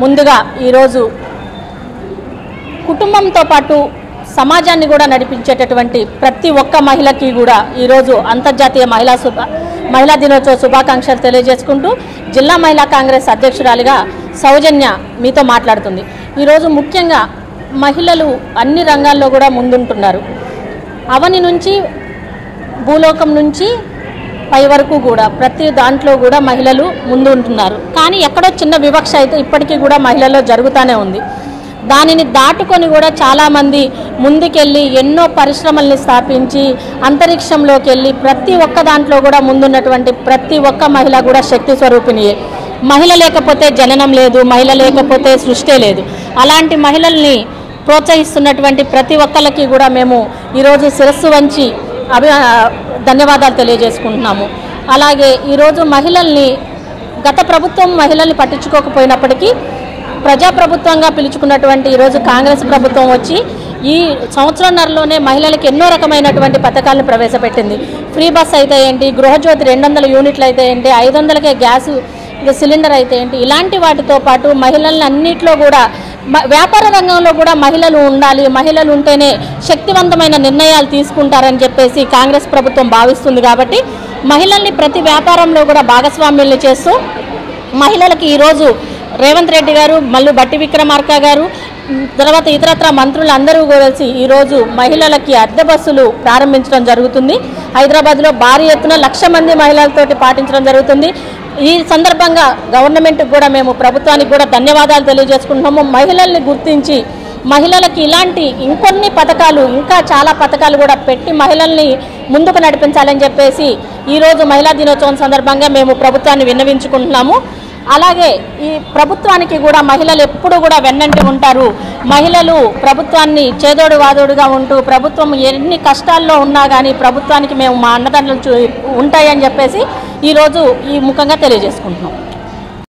ముందుగా ఈరోజు కుటుంబంతో పాటు సమాజాన్ని కూడా నడిపించేటటువంటి ప్రతి ఒక్క మహిళకి కూడా ఈరోజు అంతర్జాతీయ మహిళా దినోత్సవ శుభాకాంక్షలు తెలియజేసుకుంటూ జిల్లా మహిళా కాంగ్రెస్ అధ్యక్షురాలిగా సౌజన్య మీతో మాట్లాడుతుంది. ఈరోజు ముఖ్యంగా మహిళలు అన్ని రంగాల్లో కూడా ముందుంటున్నారు. అవని నుంచి భూలోకం నుంచి పై వరకు కూడా ప్రతి దాంట్లో కూడా మహిళలు ముందు ఉంటున్నారు. కానీ ఎక్కడో చిన్న వివక్ష అయితే ఇప్పటికీ కూడా మహిళల్లో జరుగుతూనే ఉంది. దానిని దాటుకొని కూడా చాలామంది ముందుకెళ్ళి ఎన్నో పరిశ్రమల్ని స్థాపించి అంతరిక్షంలోకి వెళ్ళి ప్రతి ఒక్క దాంట్లో కూడా ముందున్నటువంటి ప్రతి ఒక్క మహిళ కూడా శక్తి స్వరూపిణియే. మహిళ లేకపోతే జననం లేదు, మహిళ లేకపోతే సృష్టి లేదు. అలాంటి మహిళల్ని ప్రోత్సహిస్తున్నటువంటి ప్రతి ఒక్కరికి కూడా మేము ఈరోజు శిరస్సు వంచి ధన్యవాదాలు తెలియజేసుకుంటున్నాము. అలాగే ఈరోజు మహిళల్ని గత ప్రభుత్వం మహిళల్ని పట్టించుకోకపోయినప్పటికీ ప్రజాప్రభుత్వంగా పిలుచుకున్నటువంటి ఈరోజు కాంగ్రెస్ ప్రభుత్వం వచ్చి ఈ సంవత్సరంన్నరలోనే మహిళలకు ఎన్నో రకమైనటువంటి పథకాలను ప్రవేశపెట్టింది. ఫ్రీ బస్ అయితే ఏంటి, గృహజ్యోతి 200 యూనిట్లు అయితే ఏంటి, 500కే గ్యాస్ సిలిండర్ అయితే ఏంటి, ఇలాంటి వాటితో పాటు మహిళలను అన్నింటిలో కూడా వ్యాపార రంగంలో కూడా మహిళలు ఉండాలి, మహిళలు ఉంటేనే శక్తివంతమైన నిర్ణయాలు తీసుకుంటారని చెప్పేసి కాంగ్రెస్ ప్రభుత్వం భావిస్తుంది. కాబట్టి మహిళల్ని ప్రతి వ్యాపారంలో కూడా భాగస్వామ్యాలు చేస్తూ మహిళలకి ఈరోజు రేవంత్ రెడ్డి గారు, మళ్ళీ బట్టి విక్రమార్క గారు, తర్వాత ఇతరత్ర మంత్రులు అందరూ కలిసి ఈరోజు మహిళలకి అద్దె బస్సులు ప్రారంభించడం జరుగుతుంది. హైదరాబాద్లో భారీ ఎత్తున 1,00,000 మంది మహిళలతోటి పాటించడం జరుగుతుంది. ఈ సందర్భంగా గవర్నమెంట్కి కూడా మేము ప్రభుత్వానికి కూడా ధన్యవాదాలు తెలియజేసుకుంటున్నాము. మహిళల్ని గుర్తించి మహిళలకి ఇలాంటి ఇంకొన్ని పథకాలు, ఇంకా చాలా పథకాలు కూడా పెట్టి మహిళల్ని ముందుకు నడిపించాలని చెప్పేసి ఈరోజు మహిళా దినోత్సవం సందర్భంగా మేము ప్రభుత్వాన్ని విన్నవించుకుంటున్నాము. అలాగే ఈ ప్రభుత్వానికి కూడా మహిళలు ఎప్పుడు కూడా వెన్నంటి ఉంటారు. మహిళలు ప్రభుత్వాన్ని చేదోడు వాదోడుగా ఉంటూ ప్రభుత్వం ఎన్ని కష్టాల్లో ఉన్నా కానీ ప్రభుత్వానికి మేము మా అన్నదండలు ఉంటాయని చెప్పేసి ఈరోజు ఈ ముఖంగా తెలియజేసుకుంటున్నాం.